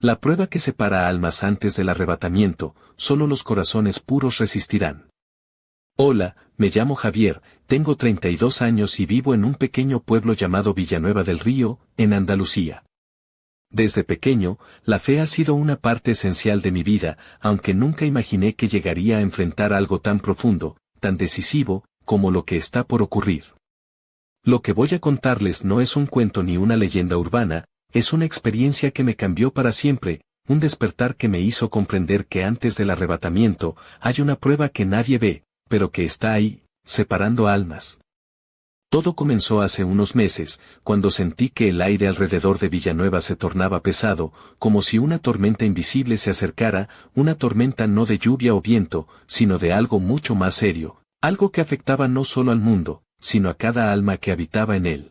La prueba que separa almas antes del arrebatamiento, solo los corazones puros resistirán. Hola, me llamo Javier, tengo 32 años y vivo en un pequeño pueblo llamado Villanueva del Río, en Andalucía. Desde pequeño, la fe ha sido una parte esencial de mi vida, aunque nunca imaginé que llegaría a enfrentar algo tan profundo, tan decisivo, como lo que está por ocurrir. Lo que voy a contarles no es un cuento ni una leyenda urbana, es una experiencia que me cambió para siempre, un despertar que me hizo comprender que antes del arrebatamiento hay una prueba que nadie ve, pero que está ahí, separando almas. Todo comenzó hace unos meses, cuando sentí que el aire alrededor de Villanueva se tornaba pesado, como si una tormenta invisible se acercara, una tormenta no de lluvia o viento, sino de algo mucho más serio, algo que afectaba no solo al mundo, sino a cada alma que habitaba en él.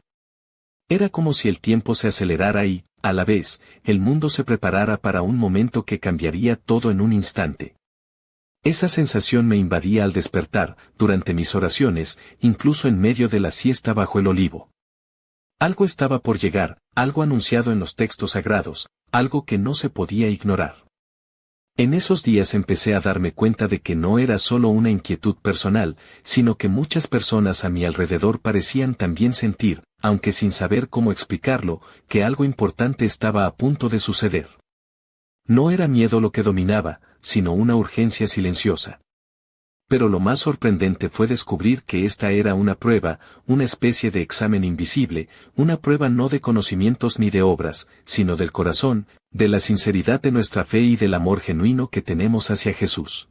Era como si el tiempo se acelerara y, a la vez, el mundo se preparara para un momento que cambiaría todo en un instante. Esa sensación me invadía al despertar, durante mis oraciones, incluso en medio de la siesta bajo el olivo. Algo estaba por llegar, algo anunciado en los textos sagrados, algo que no se podía ignorar. En esos días empecé a darme cuenta de que no era solo una inquietud personal, sino que muchas personas a mi alrededor parecían también sentir, aunque sin saber cómo explicarlo, que algo importante estaba a punto de suceder. No era miedo lo que dominaba, sino una urgencia silenciosa. Pero lo más sorprendente fue descubrir que esta era una prueba, una especie de examen invisible, una prueba no de conocimientos ni de obras, sino del corazón, de la sinceridad de nuestra fe y del amor genuino que tenemos hacia Jesús.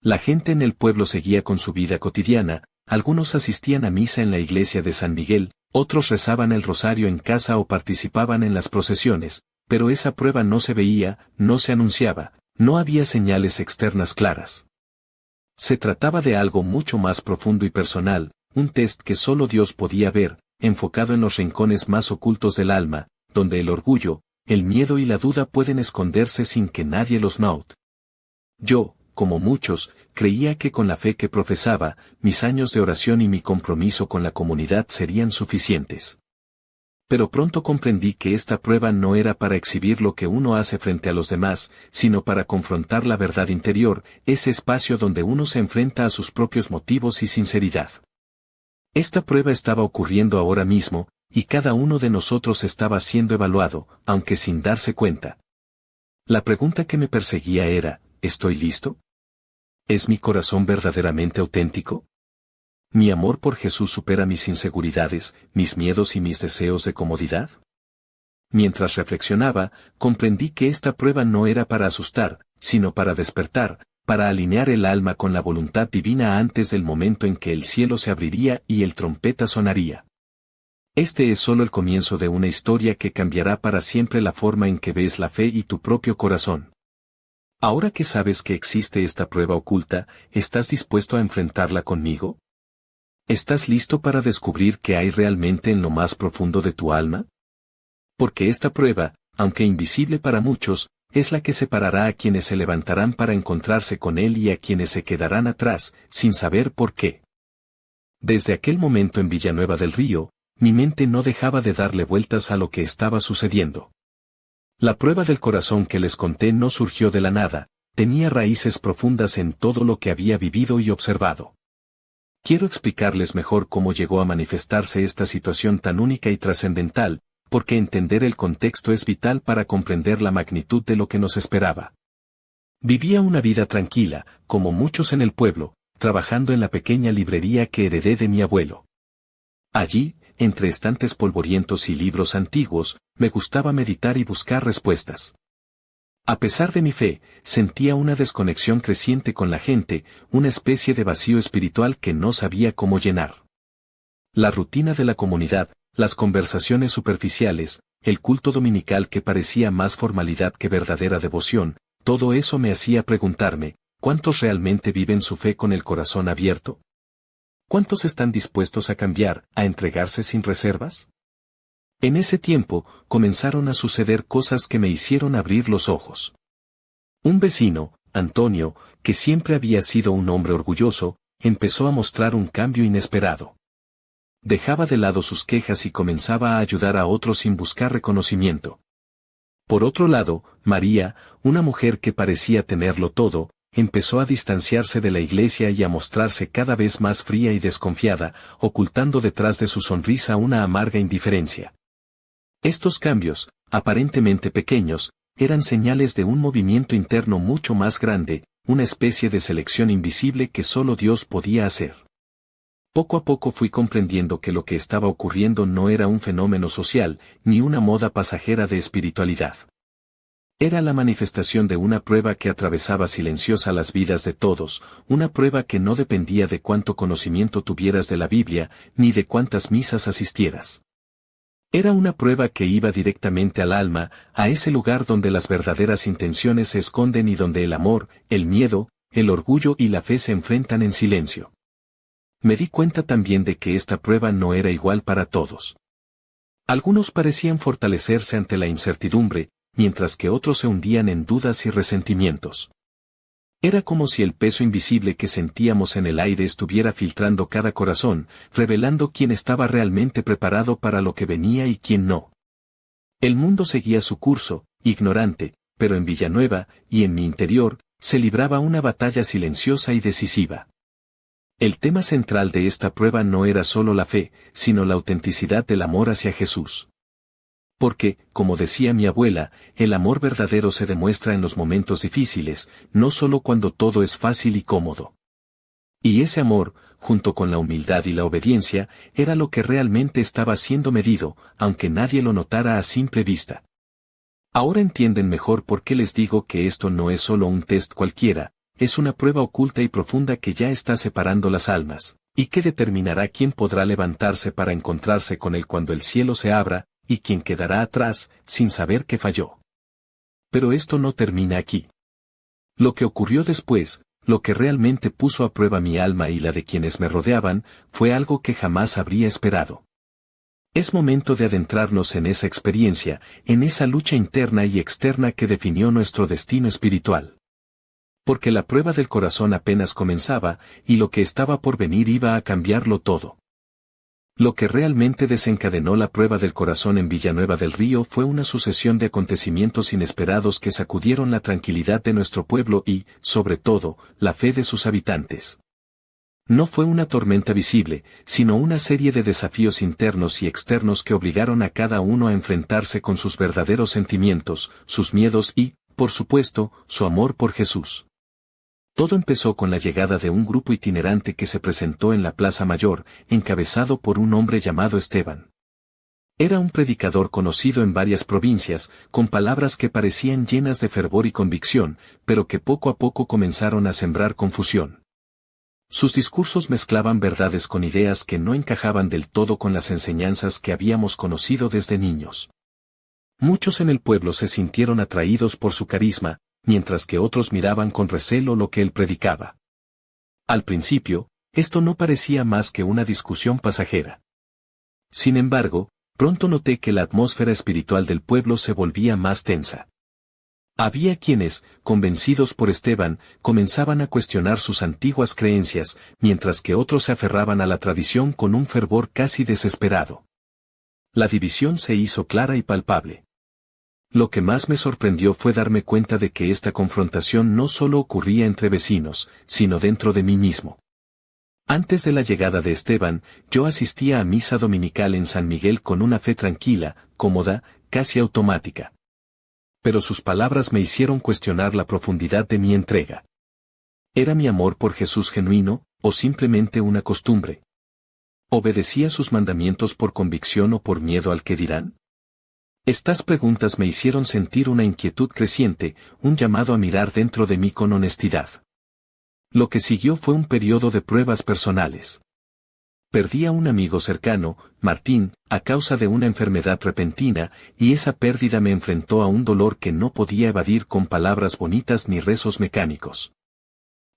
La gente en el pueblo seguía con su vida cotidiana, algunos asistían a misa en la iglesia de San Miguel, otros rezaban el rosario en casa o participaban en las procesiones, pero esa prueba no se veía, no se anunciaba, no había señales externas claras. Se trataba de algo mucho más profundo y personal, un test que solo Dios podía ver, enfocado en los rincones más ocultos del alma, donde el orgullo, el miedo y la duda pueden esconderse sin que nadie los note. Yo, como muchos, creía que con la fe que profesaba, mis años de oración y mi compromiso con la comunidad serían suficientes. Pero pronto comprendí que esta prueba no era para exhibir lo que uno hace frente a los demás, sino para confrontar la verdad interior, ese espacio donde uno se enfrenta a sus propios motivos y sinceridad. Esta prueba estaba ocurriendo ahora mismo, y cada uno de nosotros estaba siendo evaluado, aunque sin darse cuenta. La pregunta que me perseguía era, ¿estoy listo? ¿Es mi corazón verdaderamente auténtico? ¿Mi amor por Jesús supera mis inseguridades, mis miedos y mis deseos de comodidad? Mientras reflexionaba, comprendí que esta prueba no era para asustar, sino para despertar, para alinear el alma con la voluntad divina antes del momento en que el cielo se abriría y el trompeta sonaría. Este es solo el comienzo de una historia que cambiará para siempre la forma en que ves la fe y tu propio corazón. Ahora que sabes que existe esta prueba oculta, ¿estás dispuesto a enfrentarla conmigo? ¿Estás listo para descubrir qué hay realmente en lo más profundo de tu alma? Porque esta prueba, aunque invisible para muchos, es la que separará a quienes se levantarán para encontrarse con Él y a quienes se quedarán atrás, sin saber por qué. Desde aquel momento en Villanueva del Río, mi mente no dejaba de darle vueltas a lo que estaba sucediendo. La prueba del corazón que les conté no surgió de la nada, tenía raíces profundas en todo lo que había vivido y observado. Quiero explicarles mejor cómo llegó a manifestarse esta situación tan única y trascendental, porque entender el contexto es vital para comprender la magnitud de lo que nos esperaba. Vivía una vida tranquila, como muchos en el pueblo, trabajando en la pequeña librería que heredé de mi abuelo. Allí, entre estantes polvorientos y libros antiguos, me gustaba meditar y buscar respuestas. A pesar de mi fe, sentía una desconexión creciente con la gente, una especie de vacío espiritual que no sabía cómo llenar. La rutina de la comunidad, las conversaciones superficiales, el culto dominical que parecía más formalidad que verdadera devoción, todo eso me hacía preguntarme, ¿cuántos realmente viven su fe con el corazón abierto? ¿Cuántos están dispuestos a cambiar, a entregarse sin reservas? En ese tiempo, comenzaron a suceder cosas que me hicieron abrir los ojos. Un vecino, Antonio, que siempre había sido un hombre orgulloso, empezó a mostrar un cambio inesperado. Dejaba de lado sus quejas y comenzaba a ayudar a otros sin buscar reconocimiento. Por otro lado, María, una mujer que parecía tenerlo todo, empezó a distanciarse de la iglesia y a mostrarse cada vez más fría y desconfiada, ocultando detrás de su sonrisa una amarga indiferencia. Estos cambios, aparentemente pequeños, eran señales de un movimiento interno mucho más grande, una especie de selección invisible que solo Dios podía hacer. Poco a poco fui comprendiendo que lo que estaba ocurriendo no era un fenómeno social, ni una moda pasajera de espiritualidad. Era la manifestación de una prueba que atravesaba silenciosa las vidas de todos, una prueba que no dependía de cuánto conocimiento tuvieras de la Biblia, ni de cuántas misas asistieras. Era una prueba que iba directamente al alma, a ese lugar donde las verdaderas intenciones se esconden y donde el amor, el miedo, el orgullo y la fe se enfrentan en silencio. Me di cuenta también de que esta prueba no era igual para todos. Algunos parecían fortalecerse ante la incertidumbre, mientras que otros se hundían en dudas y resentimientos. Era como si el peso invisible que sentíamos en el aire estuviera filtrando cada corazón, revelando quién estaba realmente preparado para lo que venía y quién no. El mundo seguía su curso, ignorante, pero en Villanueva, y en mi interior, se libraba una batalla silenciosa y decisiva. El tema central de esta prueba no era solo la fe, sino la autenticidad del amor hacia Jesús. Porque, como decía mi abuela, el amor verdadero se demuestra en los momentos difíciles, no solo cuando todo es fácil y cómodo. Y ese amor, junto con la humildad y la obediencia, era lo que realmente estaba siendo medido, aunque nadie lo notara a simple vista. Ahora entienden mejor por qué les digo que esto no es solo un test cualquiera, es una prueba oculta y profunda que ya está separando las almas, y que determinará quién podrá levantarse para encontrarse con él cuando el cielo se abra, y quién quedará atrás, sin saber que falló. Pero esto no termina aquí. Lo que ocurrió después, lo que realmente puso a prueba mi alma y la de quienes me rodeaban, fue algo que jamás habría esperado. Es momento de adentrarnos en esa experiencia, en esa lucha interna y externa que definió nuestro destino espiritual. Porque la prueba del corazón apenas comenzaba, y lo que estaba por venir iba a cambiarlo todo. Lo que realmente desencadenó la prueba del corazón en Villanueva del Río fue una sucesión de acontecimientos inesperados que sacudieron la tranquilidad de nuestro pueblo y, sobre todo, la fe de sus habitantes. No fue una tormenta visible, sino una serie de desafíos internos y externos que obligaron a cada uno a enfrentarse con sus verdaderos sentimientos, sus miedos y, por supuesto, su amor por Jesús. Todo empezó con la llegada de un grupo itinerante que se presentó en la Plaza Mayor, encabezado por un hombre llamado Esteban. Era un predicador conocido en varias provincias, con palabras que parecían llenas de fervor y convicción, pero que poco a poco comenzaron a sembrar confusión. Sus discursos mezclaban verdades con ideas que no encajaban del todo con las enseñanzas que habíamos conocido desde niños. Muchos en el pueblo se sintieron atraídos por su carisma, mientras que otros miraban con recelo lo que él predicaba. Al principio, esto no parecía más que una discusión pasajera. Sin embargo, pronto noté que la atmósfera espiritual del pueblo se volvía más tensa. Había quienes, convencidos por Esteban, comenzaban a cuestionar sus antiguas creencias, mientras que otros se aferraban a la tradición con un fervor casi desesperado. La división se hizo clara y palpable. Lo que más me sorprendió fue darme cuenta de que esta confrontación no solo ocurría entre vecinos, sino dentro de mí mismo. Antes de la llegada de Esteban, yo asistía a misa dominical en San Miguel con una fe tranquila, cómoda, casi automática. Pero sus palabras me hicieron cuestionar la profundidad de mi entrega. ¿Era mi amor por Jesús genuino, o simplemente una costumbre? ¿Obedecía sus mandamientos por convicción o por miedo al que dirán? Estas preguntas me hicieron sentir una inquietud creciente, un llamado a mirar dentro de mí con honestidad. Lo que siguió fue un periodo de pruebas personales. Perdí a un amigo cercano, Martín, a causa de una enfermedad repentina, y esa pérdida me enfrentó a un dolor que no podía evadir con palabras bonitas ni rezos mecánicos.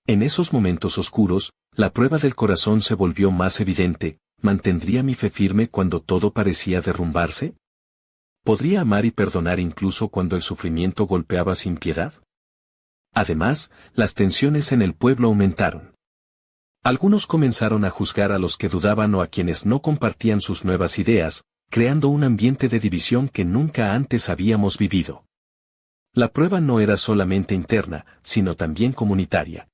En esos momentos oscuros, la prueba del corazón se volvió más evidente. ¿Mantendría mi fe firme cuando todo parecía derrumbarse? ¿Podría amar y perdonar incluso cuando el sufrimiento golpeaba sin piedad? Además, las tensiones en el pueblo aumentaron. Algunos comenzaron a juzgar a los que dudaban o a quienes no compartían sus nuevas ideas, creando un ambiente de división que nunca antes habíamos vivido. La prueba no era solamente interna, sino también comunitaria.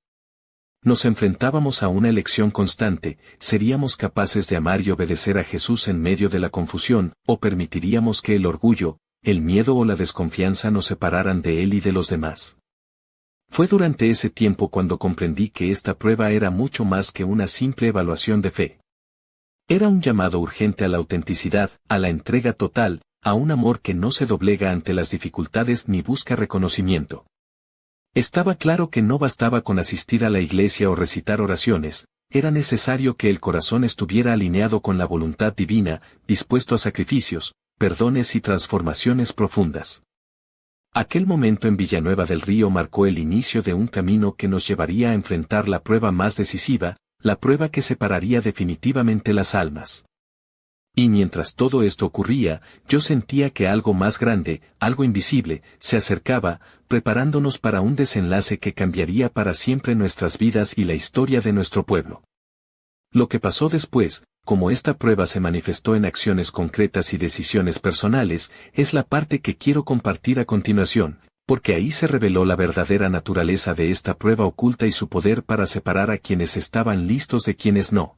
Nos enfrentábamos a una elección constante: ¿seríamos capaces de amar y obedecer a Jesús en medio de la confusión, o permitiríamos que el orgullo, el miedo o la desconfianza nos separaran de Él y de los demás? Fue durante ese tiempo cuando comprendí que esta prueba era mucho más que una simple evaluación de fe. Era un llamado urgente a la autenticidad, a la entrega total, a un amor que no se doblega ante las dificultades ni busca reconocimiento. Estaba claro que no bastaba con asistir a la iglesia o recitar oraciones, era necesario que el corazón estuviera alineado con la voluntad divina, dispuesto a sacrificios, perdones y transformaciones profundas. Aquel momento en Villanueva del Río marcó el inicio de un camino que nos llevaría a enfrentar la prueba más decisiva, la prueba que separaría definitivamente las almas. Y mientras todo esto ocurría, yo sentía que algo más grande, algo invisible, se acercaba, preparándonos para un desenlace que cambiaría para siempre nuestras vidas y la historia de nuestro pueblo. Lo que pasó después, como esta prueba se manifestó en acciones concretas y decisiones personales, es la parte que quiero compartir a continuación, porque ahí se reveló la verdadera naturaleza de esta prueba oculta y su poder para separar a quienes estaban listos de quienes no.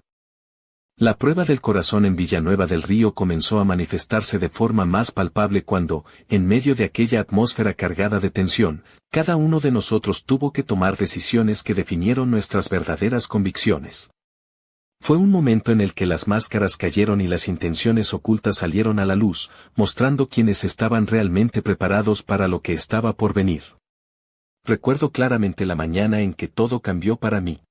La prueba del corazón en Villanueva del Río comenzó a manifestarse de forma más palpable cuando, en medio de aquella atmósfera cargada de tensión, cada uno de nosotros tuvo que tomar decisiones que definieron nuestras verdaderas convicciones. Fue un momento en el que las máscaras cayeron y las intenciones ocultas salieron a la luz, mostrando quienes estaban realmente preparados para lo que estaba por venir. Recuerdo claramente la mañana en que todo cambió para mí.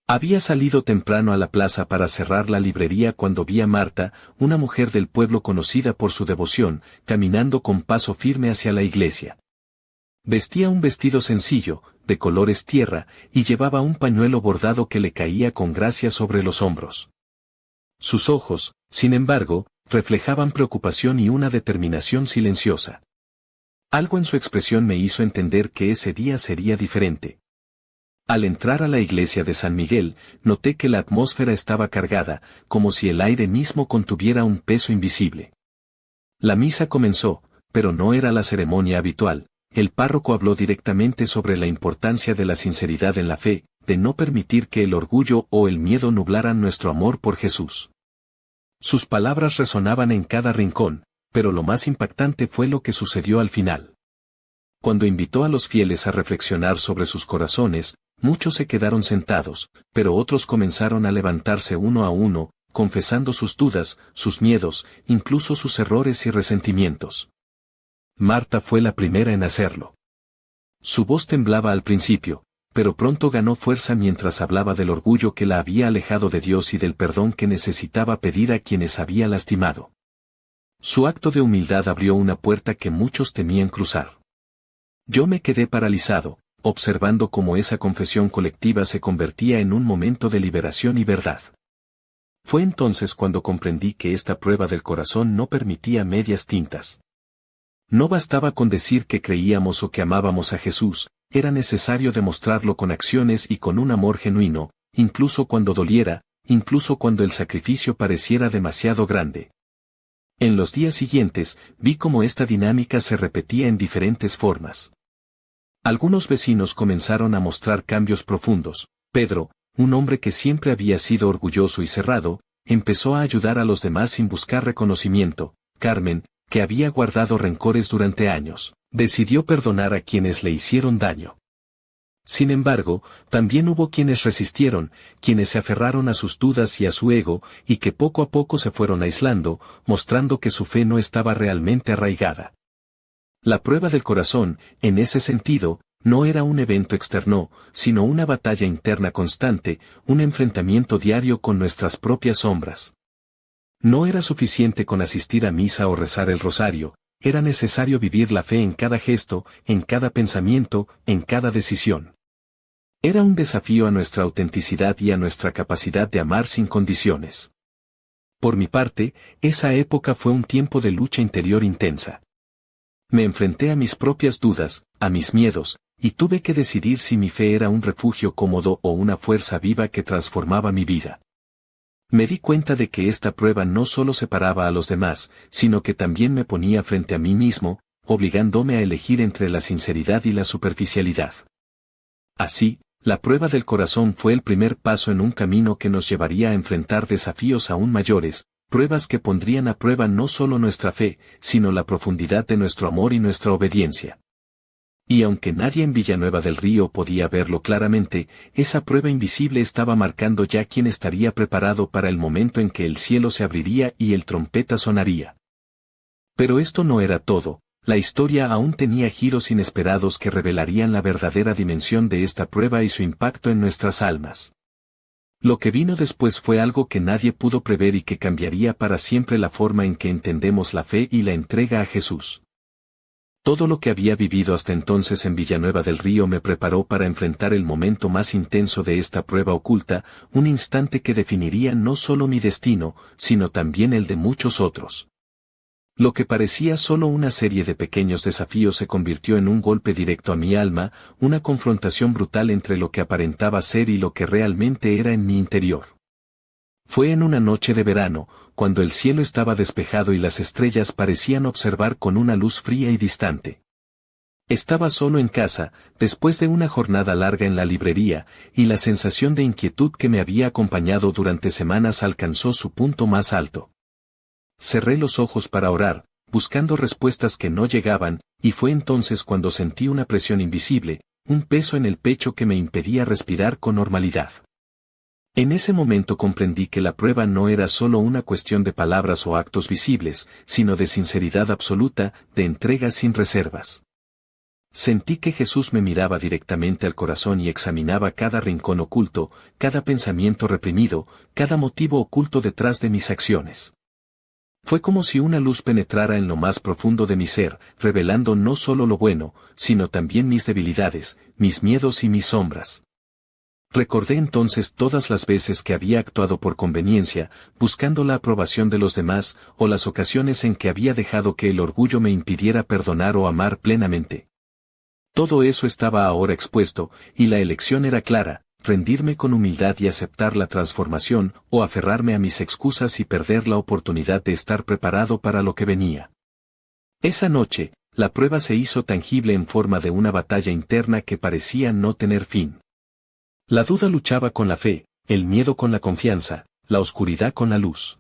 Había salido temprano a la plaza para cerrar la librería cuando vi a Marta, una mujer del pueblo conocida por su devoción, caminando con paso firme hacia la iglesia. Vestía un vestido sencillo, de colores tierra, y llevaba un pañuelo bordado que le caía con gracia sobre los hombros. Sus ojos, sin embargo, reflejaban preocupación y una determinación silenciosa. Algo en su expresión me hizo entender que ese día sería diferente. Al entrar a la iglesia de San Miguel, noté que la atmósfera estaba cargada, como si el aire mismo contuviera un peso invisible. La misa comenzó, pero no era la ceremonia habitual. El párroco habló directamente sobre la importancia de la sinceridad en la fe, de no permitir que el orgullo o el miedo nublaran nuestro amor por Jesús. Sus palabras resonaban en cada rincón, pero lo más impactante fue lo que sucedió al final. Cuando invitó a los fieles a reflexionar sobre sus corazones, muchos se quedaron sentados, pero otros comenzaron a levantarse uno a uno, confesando sus dudas, sus miedos, incluso sus errores y resentimientos. Marta fue la primera en hacerlo. Su voz temblaba al principio, pero pronto ganó fuerza mientras hablaba del orgullo que la había alejado de Dios y del perdón que necesitaba pedir a quienes había lastimado. Su acto de humildad abrió una puerta que muchos temían cruzar. Yo me quedé paralizado, observando cómo esa confesión colectiva se convertía en un momento de liberación y verdad. Fue entonces cuando comprendí que esta prueba del corazón no permitía medias tintas. No bastaba con decir que creíamos o que amábamos a Jesús, era necesario demostrarlo con acciones y con un amor genuino, incluso cuando doliera, incluso cuando el sacrificio pareciera demasiado grande. En los días siguientes, vi cómo esta dinámica se repetía en diferentes formas. Algunos vecinos comenzaron a mostrar cambios profundos. Pedro, un hombre que siempre había sido orgulloso y cerrado, empezó a ayudar a los demás sin buscar reconocimiento. Carmen, que había guardado rencores durante años, decidió perdonar a quienes le hicieron daño. Sin embargo, también hubo quienes resistieron, quienes se aferraron a sus dudas y a su ego, y que poco a poco se fueron aislando, mostrando que su fe no estaba realmente arraigada. La prueba del corazón, en ese sentido, no era un evento externo, sino una batalla interna constante, un enfrentamiento diario con nuestras propias sombras. No era suficiente con asistir a misa o rezar el rosario, era necesario vivir la fe en cada gesto, en cada pensamiento, en cada decisión. Era un desafío a nuestra autenticidad y a nuestra capacidad de amar sin condiciones. Por mi parte, esa época fue un tiempo de lucha interior intensa. Me enfrenté a mis propias dudas, a mis miedos, y tuve que decidir si mi fe era un refugio cómodo o una fuerza viva que transformaba mi vida. Me di cuenta de que esta prueba no solo separaba a los demás, sino que también me ponía frente a mí mismo, obligándome a elegir entre la sinceridad y la superficialidad. Así, la prueba del corazón fue el primer paso en un camino que nos llevaría a enfrentar desafíos aún mayores, pruebas que pondrían a prueba no solo nuestra fe, sino la profundidad de nuestro amor y nuestra obediencia. Y aunque nadie en Villanueva del Río podía verlo claramente, esa prueba invisible estaba marcando ya quién estaría preparado para el momento en que el cielo se abriría y el trompeta sonaría. Pero esto no era todo, la historia aún tenía giros inesperados que revelarían la verdadera dimensión de esta prueba y su impacto en nuestras almas. Lo que vino después fue algo que nadie pudo prever y que cambiaría para siempre la forma en que entendemos la fe y la entrega a Jesús. Todo lo que había vivido hasta entonces en Villanueva del Río me preparó para enfrentar el momento más intenso de esta prueba oculta, un instante que definiría no solo mi destino, sino también el de muchos otros. Lo que parecía solo una serie de pequeños desafíos se convirtió en un golpe directo a mi alma, una confrontación brutal entre lo que aparentaba ser y lo que realmente era en mi interior. Fue en una noche de verano, cuando el cielo estaba despejado y las estrellas parecían observar con una luz fría y distante. Estaba solo en casa, después de una jornada larga en la librería, y la sensación de inquietud que me había acompañado durante semanas alcanzó su punto más alto. Cerré los ojos para orar, buscando respuestas que no llegaban, y fue entonces cuando sentí una presión invisible, un peso en el pecho que me impedía respirar con normalidad. En ese momento comprendí que la prueba no era solo una cuestión de palabras o actos visibles, sino de sinceridad absoluta, de entrega sin reservas. Sentí que Jesús me miraba directamente al corazón y examinaba cada rincón oculto, cada pensamiento reprimido, cada motivo oculto detrás de mis acciones. Fue como si una luz penetrara en lo más profundo de mi ser, revelando no solo lo bueno, sino también mis debilidades, mis miedos y mis sombras. Recordé entonces todas las veces que había actuado por conveniencia, buscando la aprobación de los demás, o las ocasiones en que había dejado que el orgullo me impidiera perdonar o amar plenamente. Todo eso estaba ahora expuesto, y la elección era clara: rendirme con humildad y aceptar la transformación, o aferrarme a mis excusas y perder la oportunidad de estar preparado para lo que venía. Esa noche, la prueba se hizo tangible en forma de una batalla interna que parecía no tener fin. La duda luchaba con la fe, el miedo con la confianza, la oscuridad con la luz.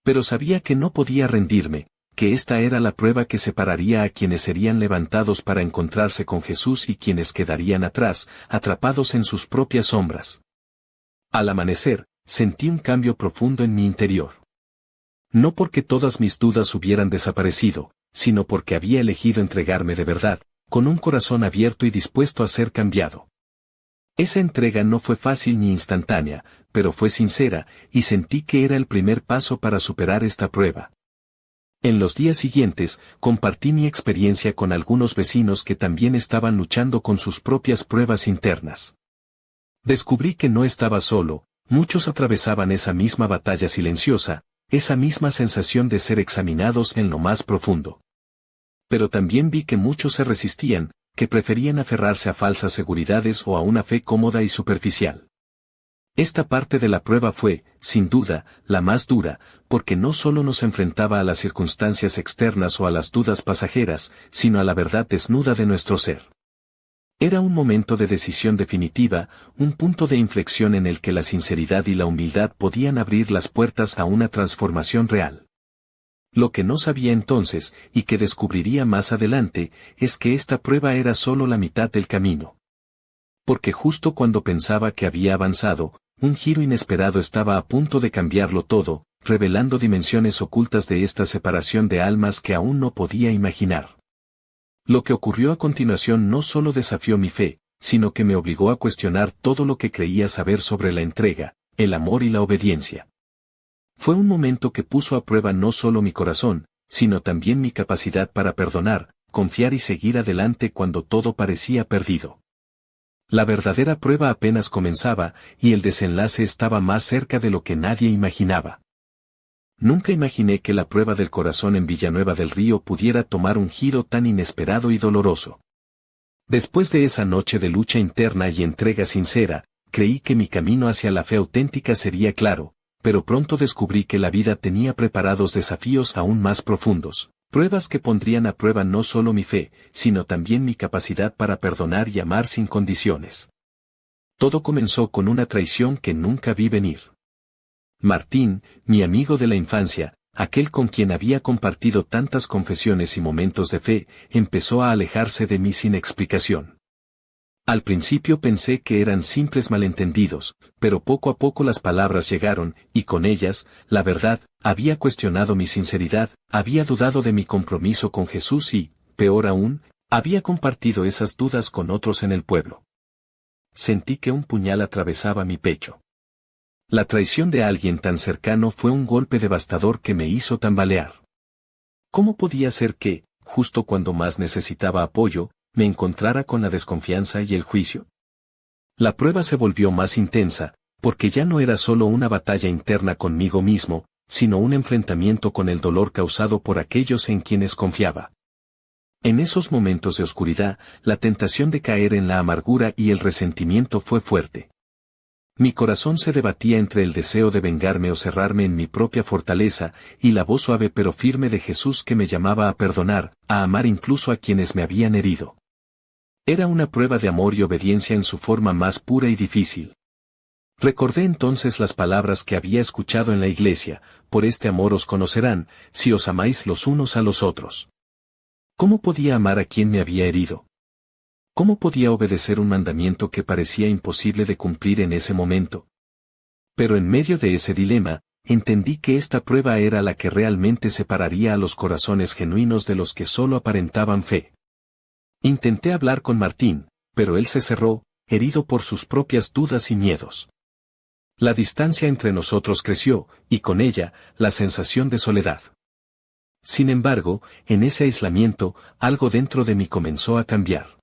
Pero sabía que no podía rendirme, que esta era la prueba que separaría a quienes serían levantados para encontrarse con Jesús y quienes quedarían atrás, atrapados en sus propias sombras. Al amanecer, sentí un cambio profundo en mi interior. No porque todas mis dudas hubieran desaparecido, sino porque había elegido entregarme de verdad, con un corazón abierto y dispuesto a ser cambiado. Esa entrega no fue fácil ni instantánea, pero fue sincera, y sentí que era el primer paso para superar esta prueba. En los días siguientes, compartí mi experiencia con algunos vecinos que también estaban luchando con sus propias pruebas internas. Descubrí que no estaba solo, muchos atravesaban esa misma batalla silenciosa, esa misma sensación de ser examinados en lo más profundo. Pero también vi que muchos se resistían, que preferían aferrarse a falsas seguridades o a una fe cómoda y superficial. Esta parte de la prueba fue, sin duda, la más dura, porque no solo nos enfrentaba a las circunstancias externas o a las dudas pasajeras, sino a la verdad desnuda de nuestro ser. Era un momento de decisión definitiva, un punto de inflexión en el que la sinceridad y la humildad podían abrir las puertas a una transformación real. Lo que no sabía entonces, y que descubriría más adelante, es que esta prueba era solo la mitad del camino. Porque justo cuando pensaba que había avanzado, un giro inesperado estaba a punto de cambiarlo todo, revelando dimensiones ocultas de esta separación de almas que aún no podía imaginar. Lo que ocurrió a continuación no solo desafió mi fe, sino que me obligó a cuestionar todo lo que creía saber sobre la entrega, el amor y la obediencia. Fue un momento que puso a prueba no solo mi corazón, sino también mi capacidad para perdonar, confiar y seguir adelante cuando todo parecía perdido. La verdadera prueba apenas comenzaba, y el desenlace estaba más cerca de lo que nadie imaginaba. Nunca imaginé que la prueba del corazón en Villanueva del Río pudiera tomar un giro tan inesperado y doloroso. Después de esa noche de lucha interna y entrega sincera, creí que mi camino hacia la fe auténtica sería claro, pero pronto descubrí que la vida tenía preparados desafíos aún más profundos, Pruebas que pondrían a prueba no solo mi fe, sino también mi capacidad para perdonar y amar sin condiciones. Todo comenzó con una traición que nunca vi venir. Martín, mi amigo de la infancia, aquel con quien había compartido tantas confesiones y momentos de fe, empezó a alejarse de mí sin explicación. Al principio pensé que eran simples malentendidos, pero poco a poco las palabras llegaron, y con ellas, la verdad, había cuestionado mi sinceridad, había dudado de mi compromiso con Jesús y, peor aún, había compartido esas dudas con otros en el pueblo. Sentí que un puñal atravesaba mi pecho. La traición de alguien tan cercano fue un golpe devastador que me hizo tambalear. ¿Cómo podía ser que, justo cuando más necesitaba apoyo, me encontrara con la desconfianza y el juicio? La prueba se volvió más intensa, porque ya no era solo una batalla interna conmigo mismo, sino un enfrentamiento con el dolor causado por aquellos en quienes confiaba. En esos momentos de oscuridad, la tentación de caer en la amargura y el resentimiento fue fuerte. Mi corazón se debatía entre el deseo de vengarme o cerrarme en mi propia fortaleza, y la voz suave pero firme de Jesús que me llamaba a perdonar, a amar incluso a quienes me habían herido. Era una prueba de amor y obediencia en su forma más pura y difícil. Recordé entonces las palabras que había escuchado en la iglesia: por este amor os conocerán, si os amáis los unos a los otros. ¿Cómo podía amar a quien me había herido? ¿Cómo podía obedecer un mandamiento que parecía imposible de cumplir en ese momento? Pero en medio de ese dilema, entendí que esta prueba era la que realmente separaría a los corazones genuinos de los que solo aparentaban fe. Intenté hablar con Martín, pero él se cerró, herido por sus propias dudas y miedos. La distancia entre nosotros creció, y con ella, la sensación de soledad. Sin embargo, en ese aislamiento, algo dentro de mí comenzó a cambiar.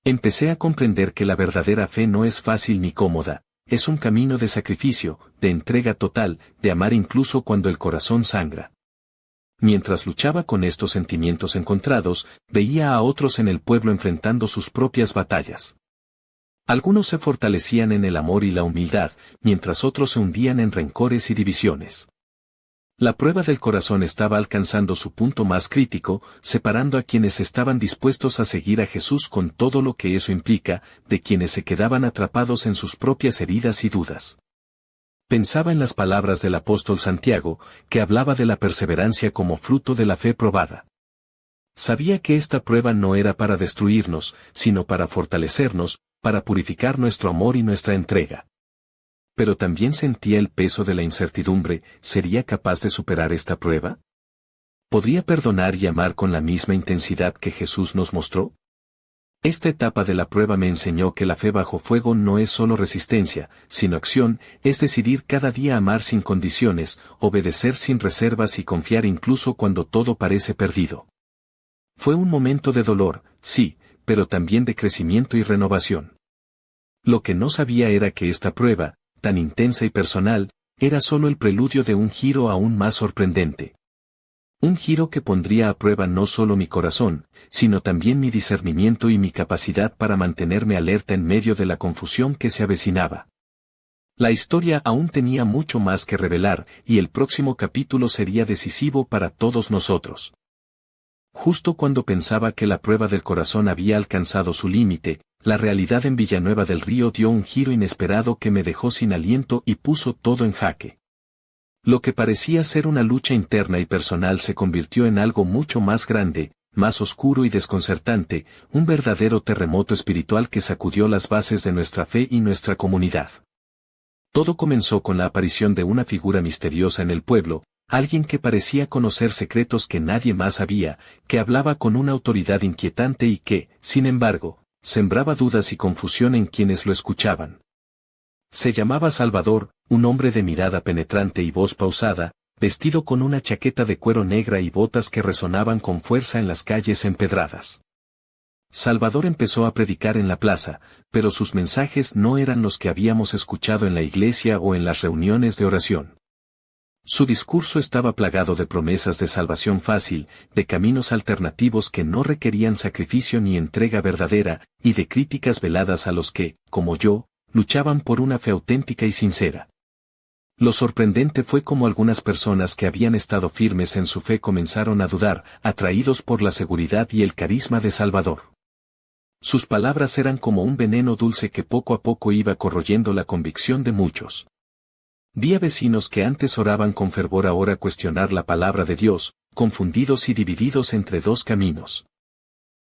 Empecé a comprender que la verdadera fe no es fácil ni cómoda, es un camino de sacrificio, de entrega total, de amar incluso cuando el corazón sangra. Mientras luchaba con estos sentimientos encontrados, veía a otros en el pueblo enfrentando sus propias batallas. Algunos se fortalecían en el amor y la humildad, mientras otros se hundían en rencores y divisiones. La prueba del corazón estaba alcanzando su punto más crítico, separando a quienes estaban dispuestos a seguir a Jesús con todo lo que eso implica, de quienes se quedaban atrapados en sus propias heridas y dudas. Pensaba en las palabras del apóstol Santiago, que hablaba de la perseverancia como fruto de la fe probada. Sabía que esta prueba no era para destruirnos, sino para fortalecernos, para purificar nuestro amor y nuestra entrega. Pero también sentía el peso de la incertidumbre: ¿sería capaz de superar esta prueba? ¿Podría perdonar y amar con la misma intensidad que Jesús nos mostró? Esta etapa de la prueba me enseñó que la fe bajo fuego no es solo resistencia, sino acción, es decidir cada día amar sin condiciones, obedecer sin reservas y confiar incluso cuando todo parece perdido. Fue un momento de dolor, sí, pero también de crecimiento y renovación. Lo que no sabía era que esta prueba, tan intensa y personal, era solo el preludio de un giro aún más sorprendente. Un giro que pondría a prueba no solo mi corazón, sino también mi discernimiento y mi capacidad para mantenerme alerta en medio de la confusión que se avecinaba. La historia aún tenía mucho más que revelar, y el próximo capítulo sería decisivo para todos nosotros. Justo cuando pensaba que la prueba del corazón había alcanzado su límite, la realidad en Villanueva del Río dio un giro inesperado que me dejó sin aliento y puso todo en jaque. Lo que parecía ser una lucha interna y personal se convirtió en algo mucho más grande, más oscuro y desconcertante, un verdadero terremoto espiritual que sacudió las bases de nuestra fe y nuestra comunidad. Todo comenzó con la aparición de una figura misteriosa en el pueblo, alguien que parecía conocer secretos que nadie más sabía, que hablaba con una autoridad inquietante y que, sin embargo, sembraba dudas y confusión en quienes lo escuchaban. Se llamaba Salvador, un hombre de mirada penetrante y voz pausada, vestido con una chaqueta de cuero negra y botas que resonaban con fuerza en las calles empedradas. Salvador empezó a predicar en la plaza, pero sus mensajes no eran los que habíamos escuchado en la iglesia o en las reuniones de oración. Su discurso estaba plagado de promesas de salvación fácil, de caminos alternativos que no requerían sacrificio ni entrega verdadera, y de críticas veladas a los que, como yo, luchaban por una fe auténtica y sincera. Lo sorprendente fue cómo algunas personas que habían estado firmes en su fe comenzaron a dudar, atraídos por la seguridad y el carisma de Salvador. Sus palabras eran como un veneno dulce que poco a poco iba corroyendo la convicción de muchos. Vi a vecinos que antes oraban con fervor ahora cuestionar la palabra de Dios, confundidos y divididos entre dos caminos.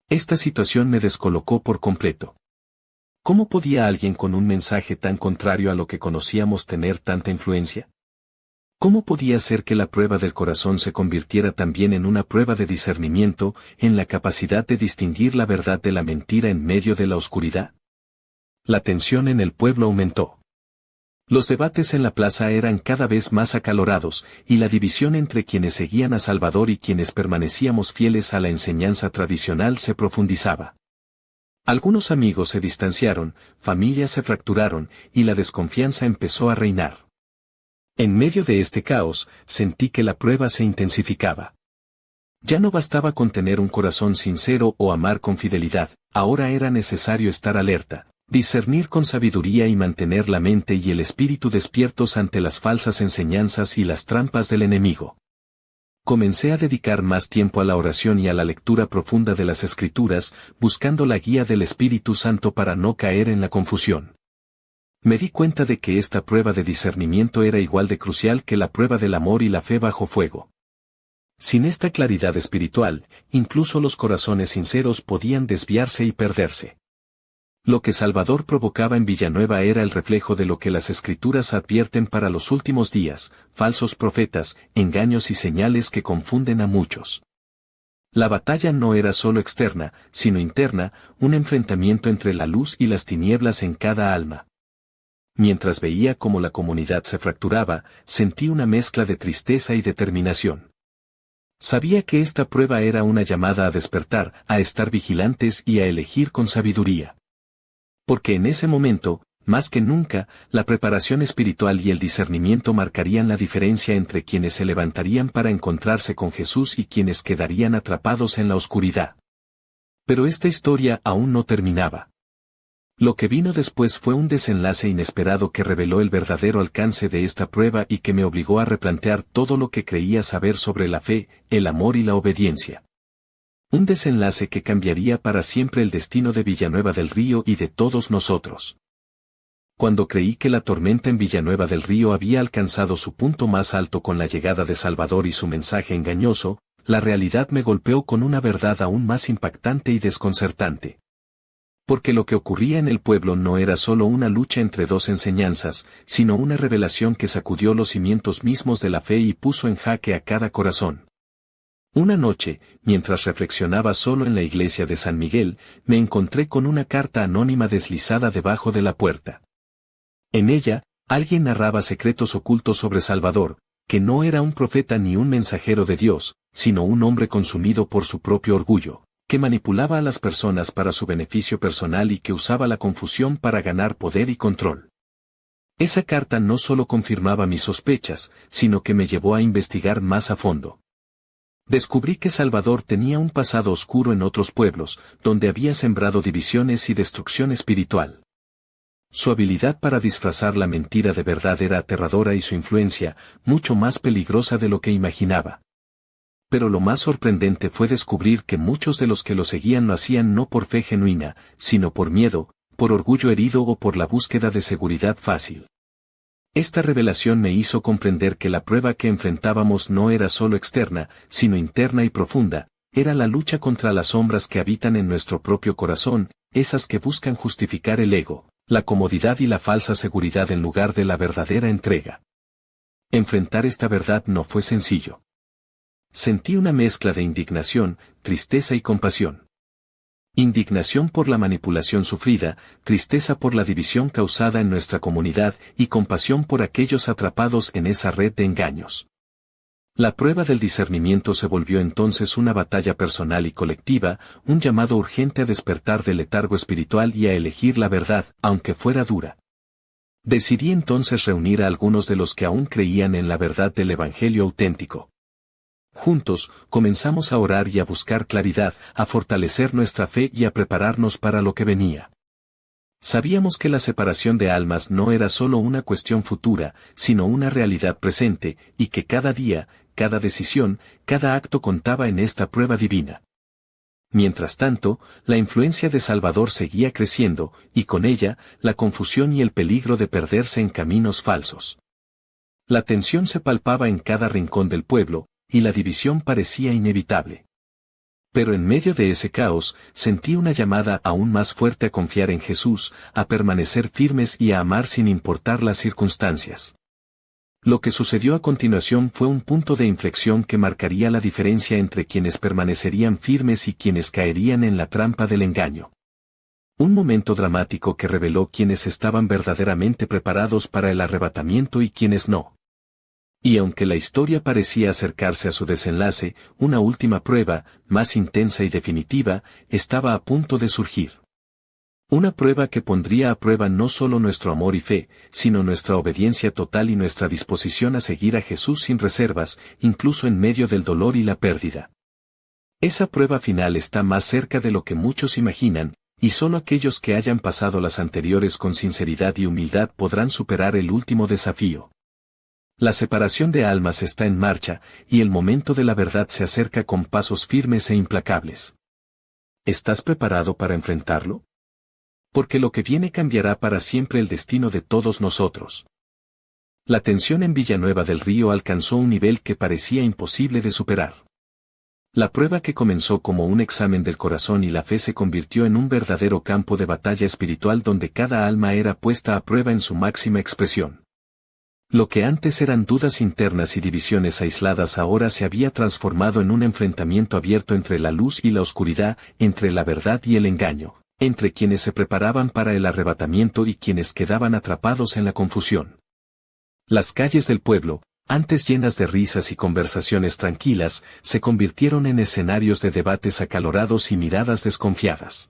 Esta situación me descolocó por completo. ¿Cómo podía alguien con un mensaje tan contrario a lo que conocíamos tener tanta influencia? ¿Cómo podía ser que la prueba del corazón se convirtiera también en una prueba de discernimiento, en la capacidad de distinguir la verdad de la mentira en medio de la oscuridad? La tensión en el pueblo aumentó. Los debates en la plaza eran cada vez más acalorados, y la división entre quienes seguían a Salvador y quienes permanecíamos fieles a la enseñanza tradicional se profundizaba. Algunos amigos se distanciaron, familias se fracturaron, y la desconfianza empezó a reinar. En medio de este caos, sentí que la prueba se intensificaba. Ya no bastaba con tener un corazón sincero o amar con fidelidad, ahora era necesario estar alerta, discernir con sabiduría y mantener la mente y el espíritu despiertos ante las falsas enseñanzas y las trampas del enemigo. Comencé a dedicar más tiempo a la oración y a la lectura profunda de las Escrituras, buscando la guía del Espíritu Santo para no caer en la confusión. Me di cuenta de que esta prueba de discernimiento era igual de crucial que la prueba del amor y la fe bajo fuego. Sin esta claridad espiritual, incluso los corazones sinceros podían desviarse y perderse. Lo que Salvador provocaba en Villanueva era el reflejo de lo que las Escrituras advierten para los últimos días: falsos profetas, engaños y señales que confunden a muchos. La batalla no era solo externa, sino interna, un enfrentamiento entre la luz y las tinieblas en cada alma. Mientras veía cómo la comunidad se fracturaba, sentí una mezcla de tristeza y determinación. Sabía que esta prueba era una llamada a despertar, a estar vigilantes y a elegir con sabiduría. Porque en ese momento, más que nunca, la preparación espiritual y el discernimiento marcarían la diferencia entre quienes se levantarían para encontrarse con Jesús y quienes quedarían atrapados en la oscuridad. Pero esta historia aún no terminaba. Lo que vino después fue un desenlace inesperado que reveló el verdadero alcance de esta prueba y que me obligó a replantear todo lo que creía saber sobre la fe, el amor y la obediencia. Un desenlace que cambiaría para siempre el destino de Villanueva del Río y de todos nosotros. Cuando creí que la tormenta en Villanueva del Río había alcanzado su punto más alto con la llegada de Salvador y su mensaje engañoso, la realidad me golpeó con una verdad aún más impactante y desconcertante. Porque lo que ocurría en el pueblo no era solo una lucha entre dos enseñanzas, sino una revelación que sacudió los cimientos mismos de la fe y puso en jaque a cada corazón. Una noche, mientras reflexionaba solo en la iglesia de San Miguel, me encontré con una carta anónima deslizada debajo de la puerta. En ella, alguien narraba secretos ocultos sobre Salvador, que no era un profeta ni un mensajero de Dios, sino un hombre consumido por su propio orgullo, que manipulaba a las personas para su beneficio personal y que usaba la confusión para ganar poder y control. Esa carta no solo confirmaba mis sospechas, sino que me llevó a investigar más a fondo. Descubrí que Salvador tenía un pasado oscuro en otros pueblos, donde había sembrado divisiones y destrucción espiritual. Su habilidad para disfrazar la mentira de verdad era aterradora y su influencia, mucho más peligrosa de lo que imaginaba. Pero lo más sorprendente fue descubrir que muchos de los que lo seguían lo hacían no por fe genuina, sino por miedo, por orgullo herido o por la búsqueda de seguridad fácil. Esta revelación me hizo comprender que la prueba que enfrentábamos no era solo externa, sino interna y profunda, era la lucha contra las sombras que habitan en nuestro propio corazón, esas que buscan justificar el ego, la comodidad y la falsa seguridad en lugar de la verdadera entrega. Enfrentar esta verdad no fue sencillo. Sentí una mezcla de indignación, tristeza y compasión. Indignación por la manipulación sufrida, tristeza por la división causada en nuestra comunidad y compasión por aquellos atrapados en esa red de engaños. La prueba del discernimiento se volvió entonces una batalla personal y colectiva, un llamado urgente a despertar del letargo espiritual y a elegir la verdad, aunque fuera dura. Decidí entonces reunir a algunos de los que aún creían en la verdad del Evangelio auténtico. Juntos, comenzamos a orar y a buscar claridad, a fortalecer nuestra fe y a prepararnos para lo que venía. Sabíamos que la separación de almas no era solo una cuestión futura, sino una realidad presente, y que cada día, cada decisión, cada acto contaba en esta prueba divina. Mientras tanto, la influencia de Salvador seguía creciendo, y con ella, la confusión y el peligro de perderse en caminos falsos. La tensión se palpaba en cada rincón del pueblo, y la división parecía inevitable. Pero en medio de ese caos, sentí una llamada aún más fuerte a confiar en Jesús, a permanecer firmes y a amar sin importar las circunstancias. Lo que sucedió a continuación fue un punto de inflexión que marcaría la diferencia entre quienes permanecerían firmes y quienes caerían en la trampa del engaño. Un momento dramático que reveló quienes estaban verdaderamente preparados para el arrebatamiento y quienes no. Y aunque la historia parecía acercarse a su desenlace, una última prueba, más intensa y definitiva, estaba a punto de surgir. Una prueba que pondría a prueba no solo nuestro amor y fe, sino nuestra obediencia total y nuestra disposición a seguir a Jesús sin reservas, incluso en medio del dolor y la pérdida. Esa prueba final está más cerca de lo que muchos imaginan, y solo aquellos que hayan pasado las anteriores con sinceridad y humildad podrán superar el último desafío. La separación de almas está en marcha, y el momento de la verdad se acerca con pasos firmes e implacables. ¿Estás preparado para enfrentarlo? Porque lo que viene cambiará para siempre el destino de todos nosotros. La tensión en Villanueva del Río alcanzó un nivel que parecía imposible de superar. La prueba que comenzó como un examen del corazón y la fe se convirtió en un verdadero campo de batalla espiritual donde cada alma era puesta a prueba en su máxima expresión. Lo que antes eran dudas internas y divisiones aisladas ahora se había transformado en un enfrentamiento abierto entre la luz y la oscuridad, entre la verdad y el engaño, entre quienes se preparaban para el arrebatamiento y quienes quedaban atrapados en la confusión. Las calles del pueblo, antes llenas de risas y conversaciones tranquilas, se convirtieron en escenarios de debates acalorados y miradas desconfiadas.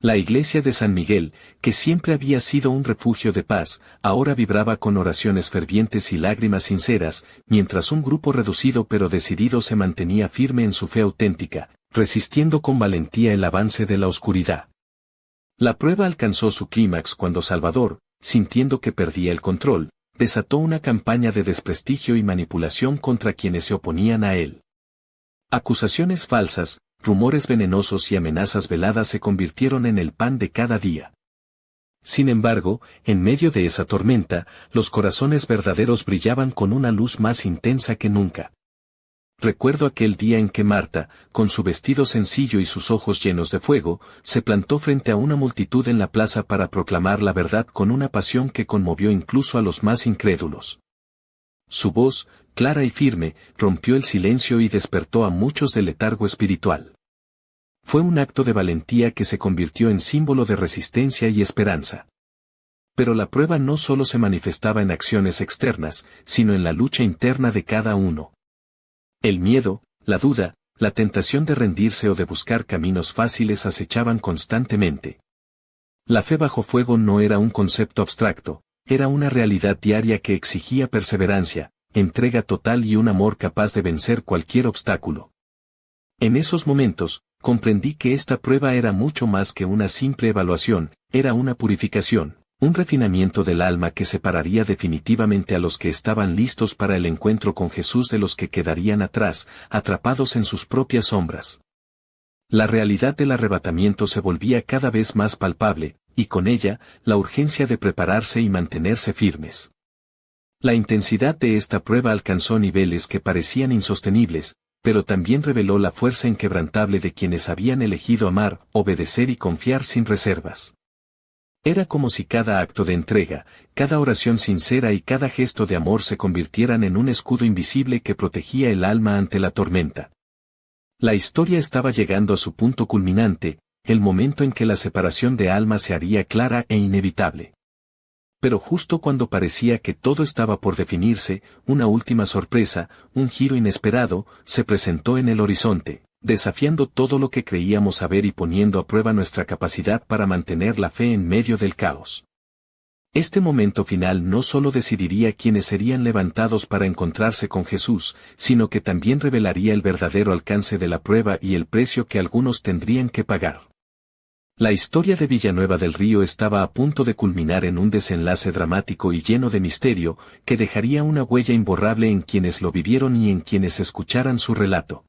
La iglesia de San Miguel, que siempre había sido un refugio de paz, ahora vibraba con oraciones fervientes y lágrimas sinceras, mientras un grupo reducido pero decidido se mantenía firme en su fe auténtica, resistiendo con valentía el avance de la oscuridad. La prueba alcanzó su clímax cuando Salvador, sintiendo que perdía el control, desató una campaña de desprestigio y manipulación contra quienes se oponían a él. Acusaciones falsas, rumores venenosos y amenazas veladas se convirtieron en el pan de cada día. Sin embargo, en medio de esa tormenta, los corazones verdaderos brillaban con una luz más intensa que nunca. Recuerdo aquel día en que Marta, con su vestido sencillo y sus ojos llenos de fuego, se plantó frente a una multitud en la plaza para proclamar la verdad con una pasión que conmovió incluso a los más incrédulos. Su voz, clara y firme, rompió el silencio y despertó a muchos del letargo espiritual. Fue un acto de valentía que se convirtió en símbolo de resistencia y esperanza. Pero la prueba no solo se manifestaba en acciones externas, sino en la lucha interna de cada uno. El miedo, la duda, la tentación de rendirse o de buscar caminos fáciles acechaban constantemente. La fe bajo fuego no era un concepto abstracto, era una realidad diaria que exigía perseverancia, entrega total y un amor capaz de vencer cualquier obstáculo. En esos momentos, comprendí que esta prueba era mucho más que una simple evaluación, era una purificación, un refinamiento del alma que separaría definitivamente a los que estaban listos para el encuentro con Jesús de los que quedarían atrás, atrapados en sus propias sombras. La realidad del arrebatamiento se volvía cada vez más palpable, y con ella, la urgencia de prepararse y mantenerse firmes. La intensidad de esta prueba alcanzó niveles que parecían insostenibles, pero también reveló la fuerza inquebrantable de quienes habían elegido amar, obedecer y confiar sin reservas. Era como si cada acto de entrega, cada oración sincera y cada gesto de amor se convirtieran en un escudo invisible que protegía el alma ante la tormenta. La historia estaba llegando a su punto culminante, el momento en que la separación de almas se haría clara e inevitable. Pero justo cuando parecía que todo estaba por definirse, una última sorpresa, un giro inesperado, se presentó en el horizonte, desafiando todo lo que creíamos saber y poniendo a prueba nuestra capacidad para mantener la fe en medio del caos. Este momento final no solo decidiría quiénes serían levantados para encontrarse con Jesús, sino que también revelaría el verdadero alcance de la prueba y el precio que algunos tendrían que pagar. La historia de Villanueva del Río estaba a punto de culminar en un desenlace dramático y lleno de misterio, que dejaría una huella imborrable en quienes lo vivieron y en quienes escucharan su relato.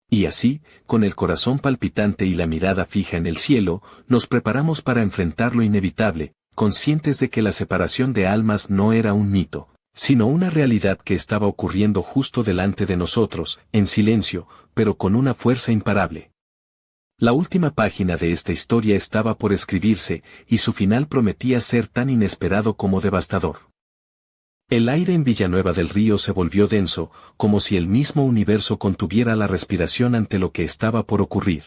Y así, con el corazón palpitante y la mirada fija en el cielo, nos preparamos para enfrentar lo inevitable, conscientes de que la separación de almas no era un mito, sino una realidad que estaba ocurriendo justo delante de nosotros, en silencio, pero con una fuerza imparable. La última página de esta historia estaba por escribirse, y su final prometía ser tan inesperado como devastador. El aire en Villanueva del Río se volvió denso, como si el mismo universo contuviera la respiración ante lo que estaba por ocurrir.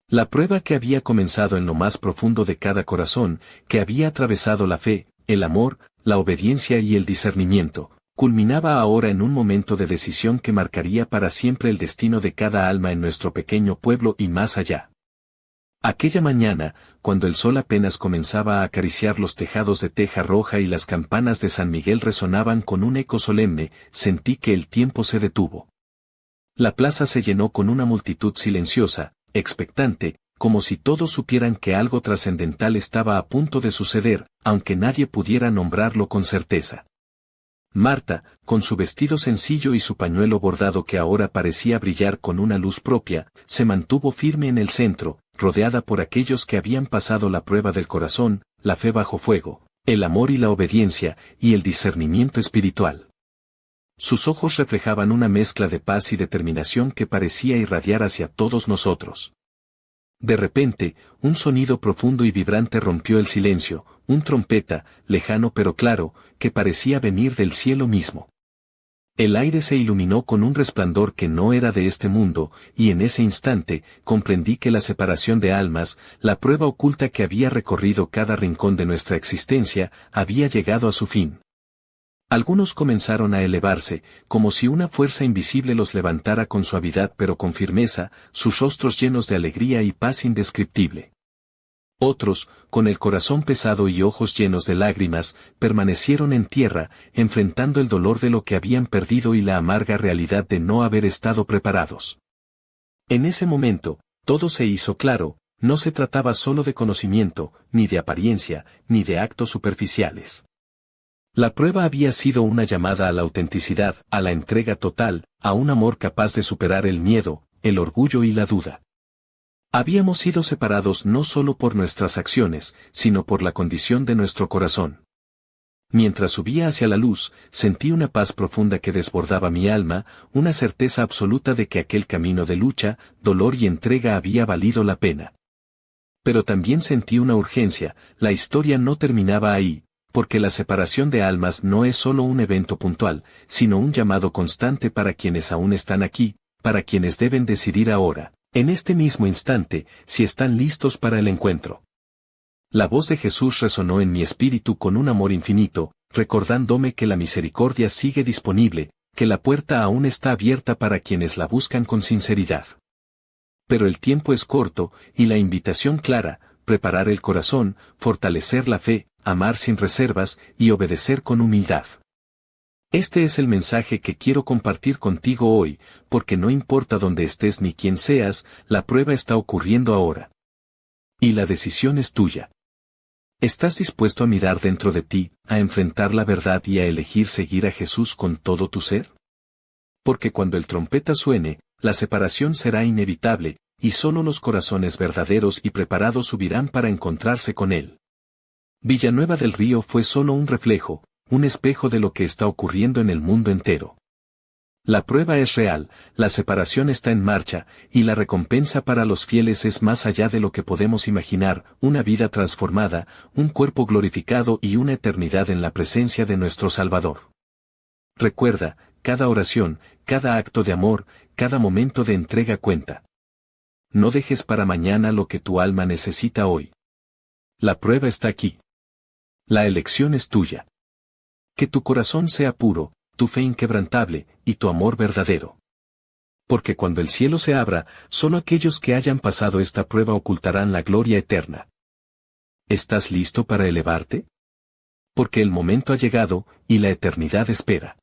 La prueba que había comenzado en lo más profundo de cada corazón, que había atravesado la fe, el amor, la obediencia y el discernimiento, culminaba ahora en un momento de decisión que marcaría para siempre el destino de cada alma en nuestro pequeño pueblo y más allá. Aquella mañana, cuando el sol apenas comenzaba a acariciar los tejados de teja roja y las campanas de San Miguel resonaban con un eco solemne, sentí que el tiempo se detuvo. La plaza se llenó con una multitud silenciosa, expectante, como si todos supieran que algo trascendental estaba a punto de suceder, aunque nadie pudiera nombrarlo con certeza. Marta, con su vestido sencillo y su pañuelo bordado que ahora parecía brillar con una luz propia, se mantuvo firme en el centro, rodeada por aquellos que habían pasado la prueba del corazón, la fe bajo fuego, el amor y la obediencia, y el discernimiento espiritual. Sus ojos reflejaban una mezcla de paz y determinación que parecía irradiar hacia todos nosotros. De repente, un sonido profundo y vibrante rompió el silencio, un trompeta, lejano pero claro, que parecía venir del cielo mismo. El aire se iluminó con un resplandor que no era de este mundo, y en ese instante, comprendí que la separación de almas, la prueba oculta que había recorrido cada rincón de nuestra existencia, había llegado a su fin. Algunos comenzaron a elevarse, como si una fuerza invisible los levantara con suavidad pero con firmeza, sus rostros llenos de alegría y paz indescriptible. Otros, con el corazón pesado y ojos llenos de lágrimas, permanecieron en tierra, enfrentando el dolor de lo que habían perdido y la amarga realidad de no haber estado preparados. En ese momento, todo se hizo claro, no se trataba solo de conocimiento, ni de apariencia, ni de actos superficiales. La prueba había sido una llamada a la autenticidad, a la entrega total, a un amor capaz de superar el miedo, el orgullo y la duda. Habíamos sido separados no solo por nuestras acciones, sino por la condición de nuestro corazón. Mientras subía hacia la luz, sentí una paz profunda que desbordaba mi alma, una certeza absoluta de que aquel camino de lucha, dolor y entrega había valido la pena. Pero también sentí una urgencia, la historia no terminaba ahí, porque la separación de almas no es solo un evento puntual, sino un llamado constante para quienes aún están aquí, para quienes deben decidir ahora, en este mismo instante, si están listos para el encuentro. La voz de Jesús resonó en mi espíritu con un amor infinito, recordándome que la misericordia sigue disponible, que la puerta aún está abierta para quienes la buscan con sinceridad. Pero el tiempo es corto, y la invitación clara, preparar el corazón, fortalecer la fe, amar sin reservas, y obedecer con humildad. Este es el mensaje que quiero compartir contigo hoy, porque no importa dónde estés ni quién seas, la prueba está ocurriendo ahora. Y la decisión es tuya. ¿Estás dispuesto a mirar dentro de ti, a enfrentar la verdad y a elegir seguir a Jesús con todo tu ser? Porque cuando el trompeta suene, la separación será inevitable, y solo los corazones verdaderos y preparados subirán para encontrarse con Él. Villanueva del Río fue solo un reflejo, un espejo de lo que está ocurriendo en el mundo entero. La prueba es real, la separación está en marcha, y la recompensa para los fieles es más allá de lo que podemos imaginar, una vida transformada, un cuerpo glorificado y una eternidad en la presencia de nuestro Salvador. Recuerda, cada oración, cada acto de amor, cada momento de entrega cuenta. No dejes para mañana lo que tu alma necesita hoy. La prueba está aquí. La elección es tuya. Que tu corazón sea puro, tu fe inquebrantable, y tu amor verdadero. Porque cuando el cielo se abra, solo aquellos que hayan pasado esta prueba ocultarán la gloria eterna. ¿Estás listo para elevarte? Porque el momento ha llegado, y la eternidad espera.